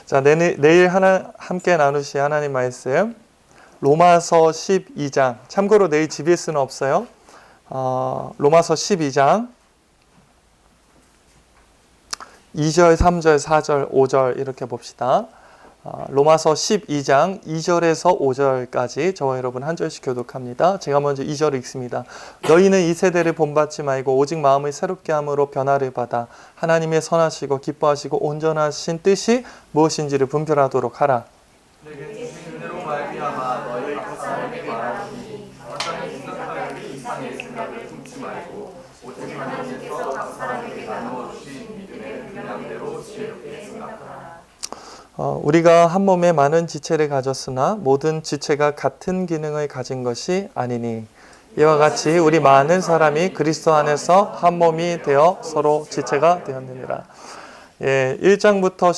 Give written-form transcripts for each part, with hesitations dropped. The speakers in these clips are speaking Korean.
자, 내일 함께 나누실 하나님 말씀 로마서 12장. 참고로 내일 GBS는 없어요. 로마서 12장 2절, 3절, 4절, 5절 이렇게 봅시다. 로마서 12장 2절에서 5절까지 저와 여러분 한 절씩 교독합니다. 제가 먼저 2절을 읽습니다. 너희는 이 세대를 본받지 말고 오직 마음을 새롭게 함으로 변화를 받아 하나님의 선하시고 기뻐하시고 온전하신 뜻이 무엇인지를 분별하도록 하라. 내게 주신 은혜로 말미암아 너희 각 사람에게 말하노니 마땅히 생각할 그 이상의 생각을 품지 말고 오직 하나님께서 각 사람에게 나누어 주신 믿음의 분량대로 지혜롭게 생각하라. 우리가 한 몸에 많은 지체를 가졌으나 모든 지체가 같은 기능을 가진 것이 아니니 이와 같이 우리 많은 사람이 그리스도 안에서 한 몸이 되어 서로 지체가 되었느니라. 1장부터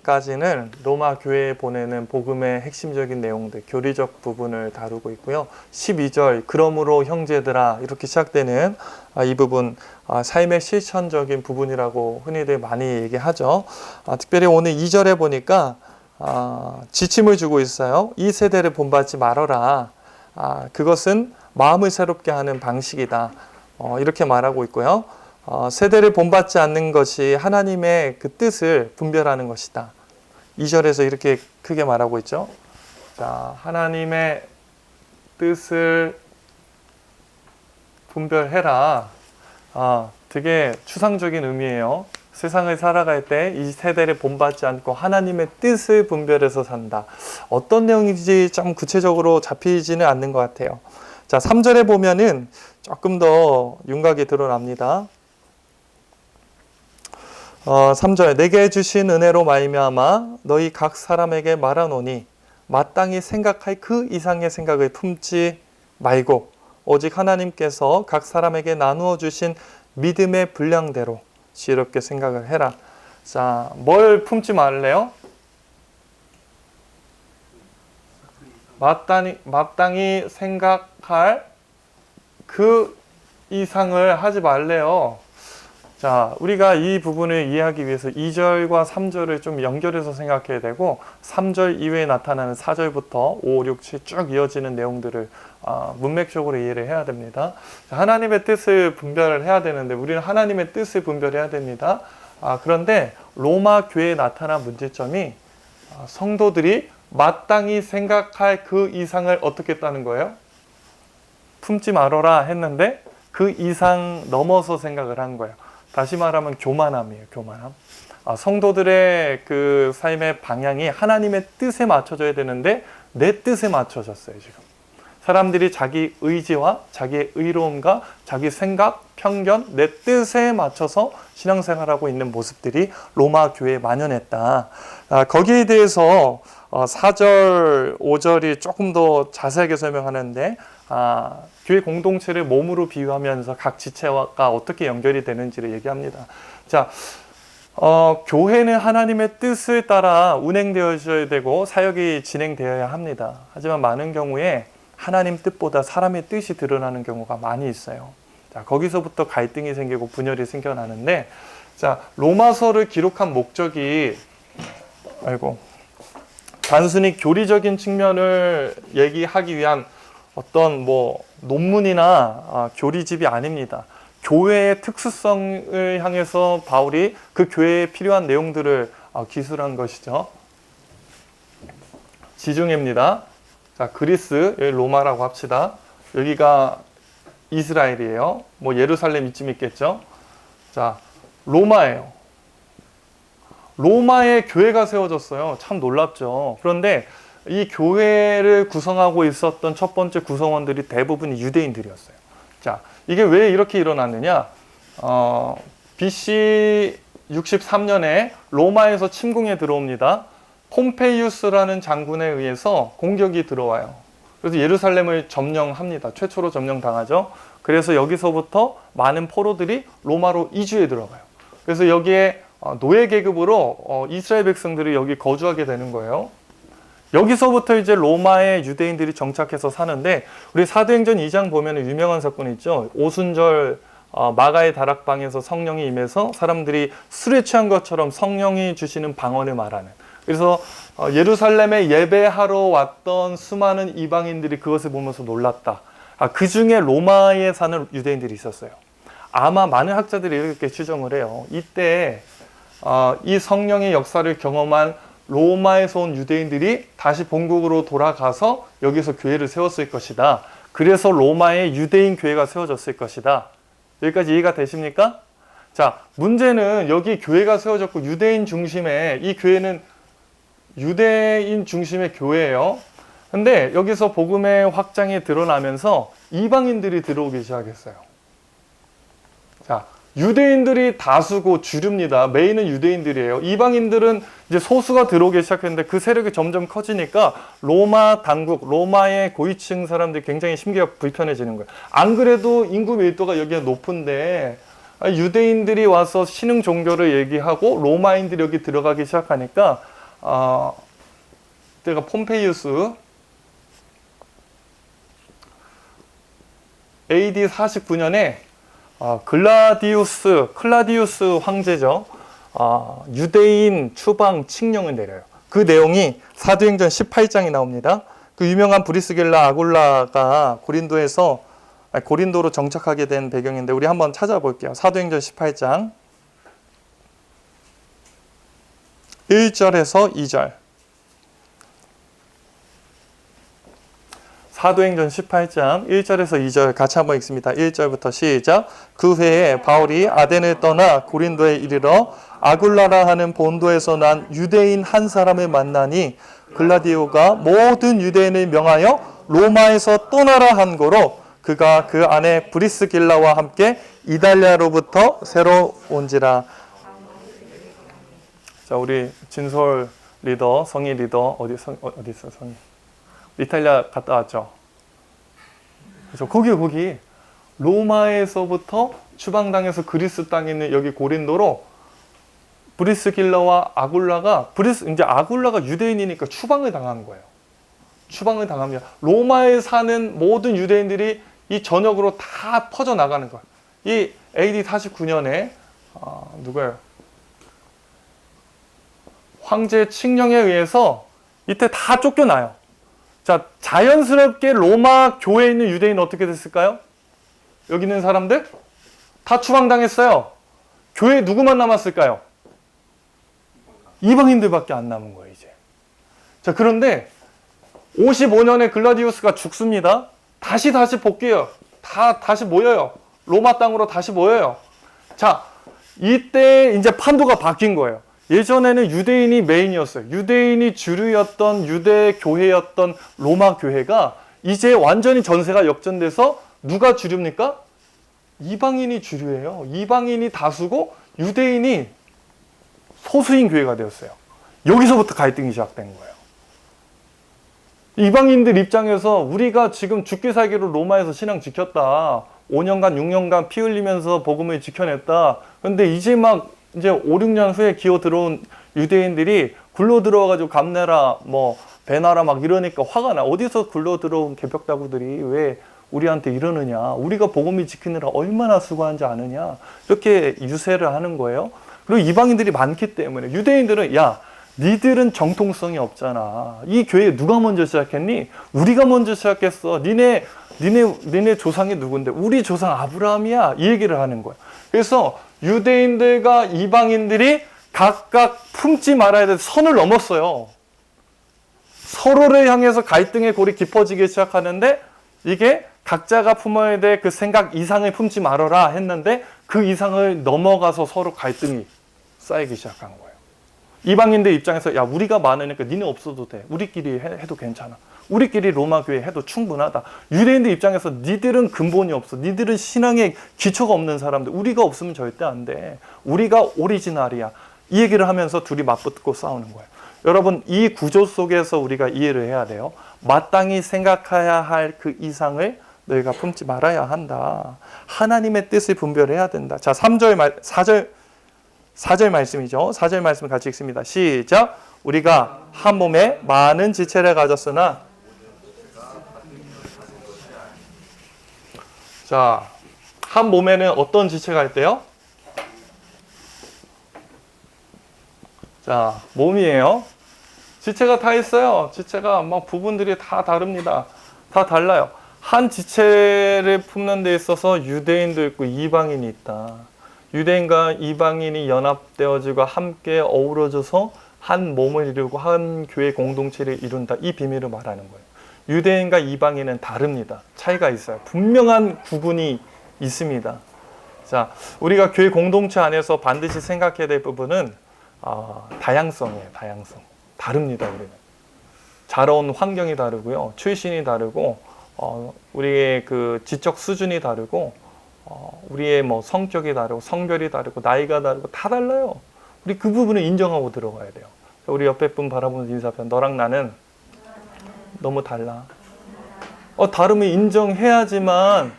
11장까지는 로마 교회에 보내는 복음의 핵심적인 내용들, 교리적 부분을 다루고 있고요. 12절, 그러므로 형제들아 이렇게 시작되는 이 부분, 삶의 실천적인 부분이라고 흔히들 많이 얘기하죠. 특별히 오늘 2절에 보니까 지침을 주고 있어요. 이 세대를 본받지 말아라. 그것은 마음을 새롭게 하는 방식이다. 이렇게 말하고 있고요. 세대를 본받지 않는 것이 하나님의 그 뜻을 분별하는 것이다. 2절에서 이렇게 크게 말하고 있죠. 자, 하나님의 뜻을 분별해라. 되게 추상적인 의미예요. 세상을 살아갈 때 이 세대를 본받지 않고 하나님의 뜻을 분별해서 산다. 어떤 내용인지 좀 구체적으로 잡히지는 않는 것 같아요. 자, 3절에 보면은 조금 더 윤곽이 드러납니다. 3절 내게 주신 은혜로 말미암아 너희 각 사람에게 말하노니 마땅히 생각할 그 이상의 생각을 품지 말고 오직 하나님께서 각 사람에게 나누어 주신 믿음의 분량대로 지혜롭게 생각을 해라. 자, 뭘 품지 말래요? 마땅히 생각할 그 이상을 하지 말래요. 자, 우리가 이 부분을 이해하기 위해서 2절과 3절을 좀 연결해서 생각해야 되고 3절 이외에 나타나는 4절부터 5, 6, 7 쭉 이어지는 내용들을 문맥적으로 이해를 해야 됩니다. 자, 하나님의 뜻을 분별을 해야 되는데 우리는 하나님의 뜻을 분별해야 됩니다. 그런데 로마 교회에 나타난 문제점이 성도들이 마땅히 생각할 그 이상을 어떻게 했다는 거예요? 품지 말아라 했는데 그 이상 넘어서 생각을 한 거예요. 다시 말하면 교만함이에요. 교만함. 성도들의 그 삶의 방향이 하나님의 뜻에 맞춰져야 되는데 내 뜻에 맞춰졌어요. 지금 사람들이 자기 의지와 자기의 의로움과 자기 생각, 편견, 내 뜻에 맞춰서 신앙생활하고 있는 모습들이 로마 교회에 만연했다. 거기에 대해서 4절, 5절이 조금 더 자세하게 설명하는데 교회 공동체를 몸으로 비유하면서 각 지체가 어떻게 연결이 되는지를 얘기합니다. 자, 교회는 하나님의 뜻을 따라 운행되어져야 되고 사역이 진행되어야 합니다. 하지만 많은 경우에 하나님 뜻보다 사람의 뜻이 드러나는 경우가 많이 있어요. 자, 거기서부터 갈등이 생기고 분열이 생겨나는데, 자, 로마서를 기록한 목적이 단순히 교리적인 측면을 얘기하기 위한 어떤 논문이나 교리집이 아닙니다. 교회의 특수성을 향해서 바울이 그 교회에 필요한 내용들을 기술한 것이죠. 지중해입니다. 자, 그리스, 여기 로마라고 합시다. 여기가 이스라엘이에요. 예루살렘 이쯤 있겠죠. 자, 로마예요. 로마에 교회가 세워졌어요. 참 놀랍죠. 그런데 이 교회를 구성하고 있었던 첫 번째 구성원들이 대부분 유대인들이었어요. 자, 이게 왜 이렇게 일어났느냐? BC 63년에 로마에서 침공에 들어옵니다. 폼페이우스라는 장군에 의해서 공격이 들어와요. 그래서 예루살렘을 점령합니다. 최초로 점령당하죠. 그래서 여기서부터 많은 포로들이 로마로 이주해 들어가요. 그래서 여기에 노예 계급으로 이스라엘 백성들이 여기 거주하게 되는 거예요. 여기서부터 이제 로마의 유대인들이 정착해서 사는데 우리 사도행전 2장 보면 유명한 사건이 있죠. 오순절 마가의 다락방에서 성령이 임해서 사람들이 술에 취한 것처럼 성령이 주시는 방언을 말하는 그래서 예루살렘에 예배하러 왔던 수많은 이방인들이 그것을 보면서 놀랐다. 그 중에 로마에 사는 유대인들이 있었어요. 아마 많은 학자들이 이렇게 추정을 해요. 이때 이 성령의 역사를 경험한 로마에서 온 유대인들이 다시 본국으로 돌아가서 여기서 교회를 세웠을 것이다. 그래서 로마에 유대인 교회가 세워졌을 것이다. 여기까지 이해가 되십니까? 자, 문제는 여기 교회가 세워졌고 유대인 중심의 이 교회는 유대인 중심의 교회예요. 근데 여기서 복음의 확장이 드러나면서 이방인들이 들어오기 시작했어요. 자, 유대인들이 다수고 주류입니다. 메인은 유대인들이에요. 이방인들은 이제 소수가 들어오기 시작했는데 그 세력이 점점 커지니까 로마 당국, 로마의 고위층 사람들이 굉장히 심기가 불편해지는 거예요. 안 그래도 인구 밀도가 여기가 높은데 유대인들이 와서 신흥 종교를 얘기하고 로마인들이 여기 들어가기 시작하니까 때가 폼페이우스 AD 49년에 클라디우스 황제죠. 유대인 추방 칙령을 내려요. 그 내용이 사도행전 18장이 나옵니다. 그 유명한 브리스길라 아굴라가 고린도로 정착하게 된 배경인데 우리 한번 찾아볼게요. 사도행전 18장 1절에서 2절. 사도행전 18장 1절에서 2절 같이 한번 읽습니다. 1절부터 시작. 그 해에 바울이 아덴을 떠나 고린도에 이르러 아굴라라 하는 본도에서 난 유대인 한 사람을 만나니 글라디오가 모든 유대인을 명하여 로마에서 떠나라 한 거로 그가 그 안에 브리스길라와 함께 이달리아로부터 새로 온지라. 자, 우리 진솔 리더, 성희 리더 어디 있어 성희? 이탈리아 갔다 왔죠. 그래서 거기 로마에서부터 추방당해서 그리스 땅에 있는 여기 고린도로 브리스길라와 아굴라가 이제 아굴라가 유대인이니까 추방을 당한 거예요. 추방을 당합니다. 로마에 사는 모든 유대인들이 이 전역으로 다 퍼져 나가는 거예요. 이 AD 49년에 누구예요? 황제 칙령에 의해서 이때 다 쫓겨나요. 자, 자연스럽게 로마 교회에 있는 유대인은 어떻게 됐을까요? 여기 있는 사람들 다 추방당했어요. 교회에 누구만 남았을까요? 이방인들밖에 안 남은 거예요, 이제. 자, 그런데 55년에 글라디우스가 죽습니다. 다시 복귀해요. 다시 모여요. 로마 땅으로 다시 모여요. 자, 이때 이제 판도가 바뀐 거예요. 예전에는 유대인이 메인이었어요. 유대인이 주류였던 유대 교회였던 로마 교회가 이제 완전히 전세가 역전돼서 누가 주류입니까? 이방인이 주류예요. 이방인이 다수고 유대인이 소수인 교회가 되었어요. 여기서부터 갈등이 시작된 거예요. 이방인들 입장에서 우리가 지금 죽기 살기로 로마에서 신앙 지켰다. 5년간 6년간 피 흘리면서 복음을 지켜냈다. 근데 이제 5, 6년 후에 기어 들어온 유대인들이 굴러 들어와가지고 감내라, 배나라 막 이러니까 화가 나. 어디서 굴러 들어온 개벽다구들이 왜 우리한테 이러느냐. 우리가 복음을 지키느라 얼마나 수고한지 아느냐. 이렇게 유세를 하는 거예요. 그리고 이방인들이 많기 때문에 유대인들은 야, 니들은 정통성이 없잖아. 이 교회 누가 먼저 시작했니? 우리가 먼저 시작했어. 니네 조상이 누군데? 우리 조상 아브라함이야. 이 얘기를 하는 거예요. 그래서 유대인들과 이방인들이 각각 품지 말아야 될 선을 넘었어요. 서로를 향해서 갈등의 골이 깊어지기 시작하는데 이게 각자가 품어야 될 그 생각 이상을 품지 말아라 했는데 그 이상을 넘어가서 서로 갈등이 쌓이기 시작한 거예요. 이방인들 입장에서 야, 우리가 많으니까 니네 없어도 돼. 우리끼리 해도 괜찮아. 우리끼리 로마 교회 해도 충분하다. 유대인들 입장에서 니들은 근본이 없어. 니들은 신앙에 기초가 없는 사람들. 우리가 없으면 절대 안 돼. 우리가 오리지널이야. 이 얘기를 하면서 둘이 맞붙고 싸우는 거예요. 여러분, 이 구조 속에서 우리가 이해를 해야 돼요. 마땅히 생각해야 할 그 이상을 너희가 품지 말아야 한다. 하나님의 뜻을 분별해야 된다. 자, 4절 말씀이죠. 4절 말씀 같이 읽습니다. 시작. 우리가 한 몸에 많은 지체를 가졌으나 자, 한 몸에는 어떤 지체가 있대요? 자, 몸이에요. 지체가 다 있어요. 지체가 막 부분들이 다 다릅니다. 다 달라요. 한 지체를 품는 데 있어서 유대인도 있고 이방인이 있다. 유대인과 이방인이 연합되어지고 함께 어우러져서 한 몸을 이루고 한 교회 공동체를 이룬다. 이 비밀을 말하는 거예요. 유대인과 이방인은 다릅니다. 차이가 있어요. 분명한 구분이 있습니다. 자, 우리가 교회 공동체 안에서 반드시 생각해야 될 부분은 다양성이에요. 다양성. 다릅니다. 우리는. 자라온 환경이 다르고요. 출신이 다르고 우리의 그 지적 수준이 다르고 우리의 뭐 성격이 다르고 성별이 다르고 나이가 다르고 다 달라요. 우리 그 부분을 인정하고 들어가야 돼요. 우리 옆에 분 바라보면서 인사편, 너랑 나는 너무 달라. 다름을 인정해야지만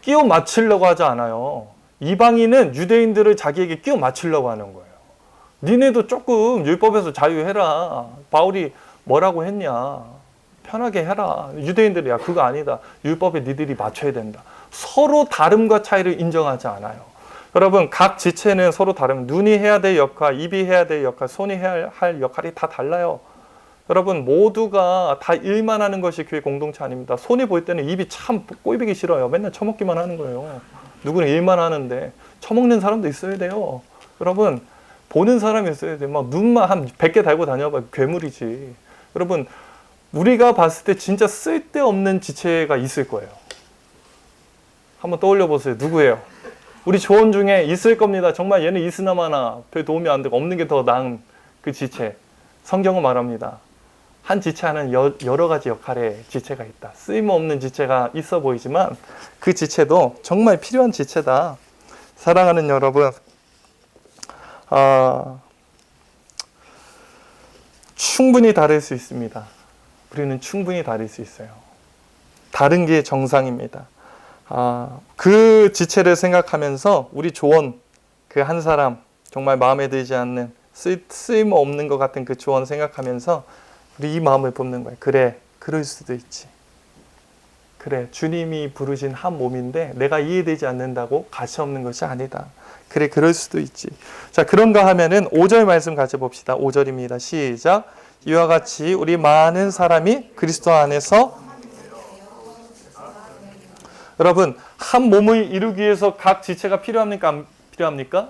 끼워 맞추려고 하지 않아요. 이방인은 유대인들을 자기에게 끼워 맞추려고 하는 거예요. 니네도 조금 율법에서 자유해라. 바울이 뭐라고 했냐. 편하게 해라. 유대인들이 야 그거 아니다. 율법에 니들이 맞춰야 된다. 서로 다름과 차이를 인정하지 않아요. 여러분 각 지체는 서로 다르면 눈이 해야 될 역할, 입이 해야 될 역할, 손이 해야 할 역할이 다 달라요. 여러분 모두가 다 일만 하는 것이 교회 공동체 아닙니다. 손이 보일 때는 입이 참 꼴보기 싫어요. 맨날 처먹기만 하는 거예요. 누구는 일만 하는데 처먹는 사람도 있어야 돼요. 여러분 보는 사람이 있어야 돼요. 막 눈만 한 100개 달고 다녀봐 괴물이지. 여러분 우리가 봤을 때 진짜 쓸데없는 지체가 있을 거예요. 한번 떠올려 보세요. 누구예요? 우리 조언 중에 있을 겁니다. 정말 얘는 있으나마나 별 도움이 안 되고 없는 게 더 나은 그 지체. 성경은 말합니다. 한 지체하는 여러 가지 역할의 지체가 있다. 쓸모없는 지체가 있어 보이지만 그 지체도 정말 필요한 지체다. 사랑하는 여러분, 충분히 다를 수 있습니다. 우리는 충분히 다를 수 있어요. 다른 게 정상입니다. 그 지체를 생각하면서 우리 조언, 그 한 사람 정말 마음에 들지 않는 쓸모없는 것 같은 그 조언 생각하면서 우리 이 마음을 뽑는 거예요. 그래, 그럴 수도 있지. 그래, 주님이 부르신 한 몸인데 내가 이해되지 않는다고 가치 없는 것이 아니다. 그래, 그럴 수도 있지. 자, 그런가 하면은 5절 말씀 같이 봅시다. 5절입니다. 시작. 이와 같이 우리 많은 사람이 그리스도 안에서 여러분, 한 몸을 이루기 위해서 각 지체가 필요합니까? 안 필요합니까?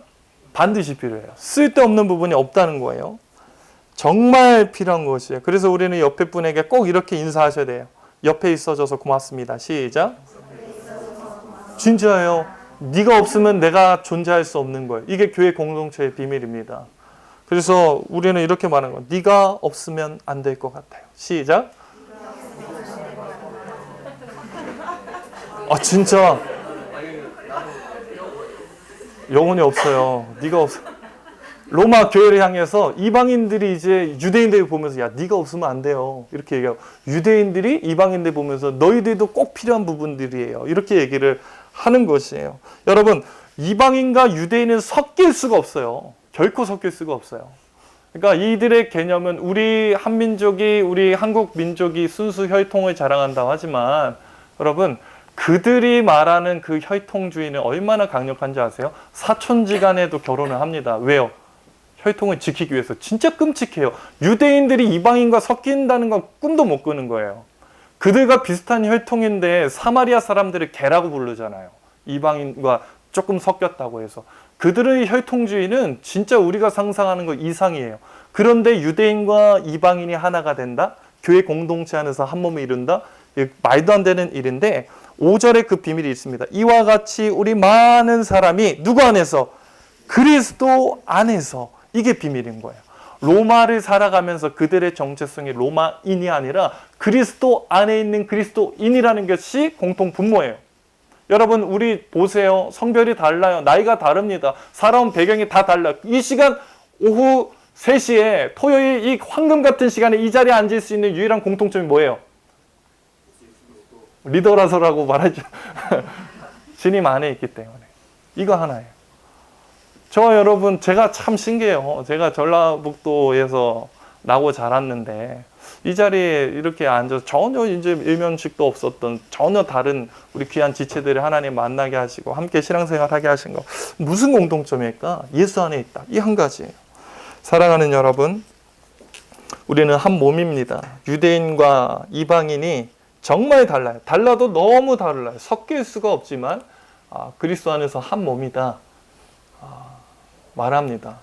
반드시 필요해요. 쓸데없는 부분이 없다는 거예요. 정말 필요한 것이에요. 그래서 우리는 옆에 분에게 꼭 이렇게 인사하셔야 돼요. 옆에 있어줘서 고맙습니다. 시작. 진짜예요. 네가 없으면 내가 존재할 수 없는 거예요. 이게 교회 공동체의 비밀입니다. 그래서 우리는 이렇게 말하는 거예요. 네가 없으면 안 될 것 같아요. 시작. 진짜 영혼이 없어요. 네가 없어. 로마 교회를 향해서 이방인들이 이제 유대인들을 보면서 야 네가 없으면 안 돼요. 이렇게 얘기하고 유대인들이 이방인들 보면서 너희들도 꼭 필요한 부분들이에요. 이렇게 얘기를 하는 것이에요. 여러분 이방인과 유대인은 섞일 수가 없어요. 결코 섞일 수가 없어요. 그러니까 이들의 개념은 우리 한민족이 우리 한국 민족이 순수 혈통을 자랑한다고 하지만 여러분 그들이 말하는 그 혈통주의는 얼마나 강력한지 아세요? 사촌지간에도 결혼을 합니다. 왜요? 혈통을 지키기 위해서. 진짜 끔찍해요. 유대인들이 이방인과 섞인다는 건 꿈도 못 꾸는 거예요. 그들과 비슷한 혈통인데 사마리아 사람들을 개라고 부르잖아요. 이방인과 조금 섞였다고 해서. 그들의 혈통주의는 진짜 우리가 상상하는 것 이상이에요. 그런데 유대인과 이방인이 하나가 된다? 교회 공동체 안에서 한 몸을 이룬다? 말도 안 되는 일인데 5절에 그 비밀이 있습니다. 이와 같이 우리 많은 사람이 누구 안에서? 그리스도 안에서. 이게 비밀인 거예요. 로마를 살아가면서 그들의 정체성이 로마인이 아니라 그리스도 안에 있는 그리스도인이라는 것이 공통 분모예요. 여러분 우리 보세요. 성별이 달라요. 나이가 다릅니다. 살아온 배경이 다 달라요. 이 시간 오후 3시에 토요일 이 황금 같은 시간에 이 자리에 앉을 수 있는 유일한 공통점이 뭐예요? 리더라서라고 말하죠. 주님 안에 있기 때문에. 이거 하나예요. 저 여러분 제가 참 신기해요. 제가 전라북도에서 나고 자랐는데 이 자리에 이렇게 앉아서 전혀 이제 일면식도 없었던 전혀 다른 우리 귀한 지체들을 하나님 만나게 하시고 함께 신앙생활하게 하신 거 무슨 공통점일까? 예수 안에 있다. 이 한 가지예요. 사랑하는 여러분 우리는 한 몸입니다. 유대인과 이방인이 정말 달라요. 달라도 너무 달라요. 섞일 수가 없지만 그리스도 안에서 한 몸이다 말합니다.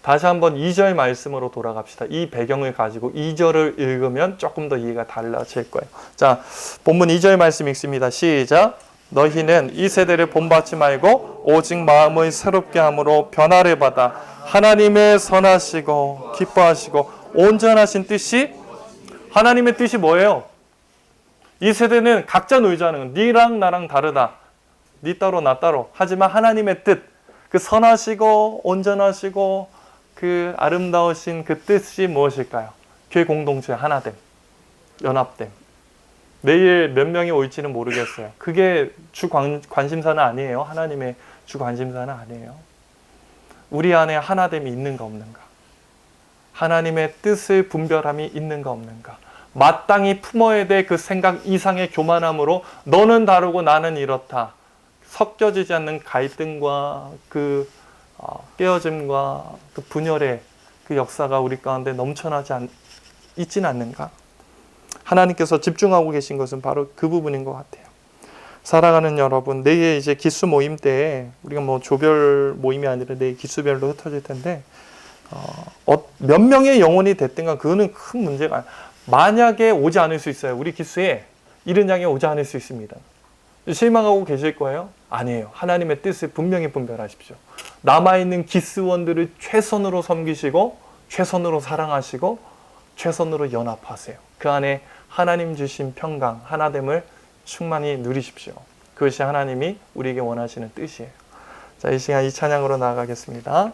다시 한번 2절 말씀으로 돌아갑시다. 이 배경을 가지고 2절을 읽으면 조금 더 이해가 달라질 거예요. 자, 본문 2절 말씀 읽습니다. 시작. 너희는 이 세대를 본받지 말고 오직 마음을 새롭게 함으로 변화를 받아 하나님의 선하시고 기뻐하시고 온전하신 뜻이, 하나님의 뜻이 뭐예요? 이 세대는 각자 놀자는 거. 니랑 나랑 다르다. 니 따로 나 따로. 하지만 하나님의 뜻, 그 선하시고 온전하시고 그 아름다우신 그 뜻이 무엇일까요? 교회 공동체 하나됨, 연합됨. 내일 몇 명이 올지는 모르겠어요. 그게 주 관심사는 아니에요. 하나님의 주 관심사는 아니에요. 우리 안에 하나됨이 있는가 없는가? 하나님의 뜻을 분별함이 있는가 없는가? 마땅히 품어야 될 그 생각 이상의 교만함으로 너는 다르고 나는 이렇다. 섞여지지 않는 갈등과 그 깨어짐과 그 분열의 그 역사가 우리 가운데 넘쳐나지 있지는 않는가? 하나님께서 집중하고 계신 것은 바로 그 부분인 것 같아요. 사랑하는 여러분, 내일 이제 기수 모임 때 우리가 뭐 조별 모임이 아니라 내일 기수별로 흩어질 텐데 몇 명의 영혼이 됐든가 그거는 큰 문제가 아니에요. 만약에 오지 않을 수 있어요. 우리 기수에 이른 양이 오지 않을 수 있습니다. 실망하고 계실 거예요? 아니에요. 하나님의 뜻을 분명히 분별하십시오. 남아있는 기수원들을 최선으로 섬기시고 최선으로 사랑하시고 최선으로 연합하세요. 그 안에 하나님 주신 평강, 하나됨을 충만히 누리십시오. 그것이 하나님이 우리에게 원하시는 뜻이에요. 자, 이 시간 이 찬양으로 나아가겠습니다.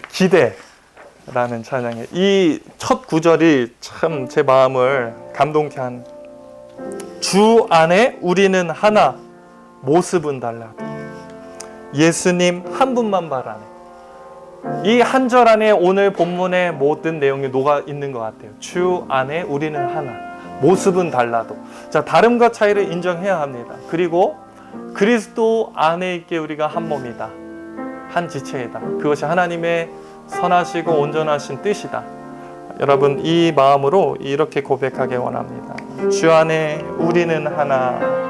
기대라는 찬양이에요. 이 첫 구절이 참 제 마음을 감동케 한, 주 안에 우리는 하나, 모습은 달라도 예수님 한 분만 바라네. 이 한 절 안에 오늘 본문의 모든 내용이 녹아 있는 것 같아요. 주 안에 우리는 하나, 모습은 달라도. 자, 다름과 차이를 인정해야 합니다. 그리고 그리스도 안에 있게 우리가 한 몸이다, 한 지체이다. 그것이 하나님의 선하시고 온전하신 뜻이다. 여러분, 이 마음으로 이렇게 고백하기 원합니다. 주 안에 우리는 하나,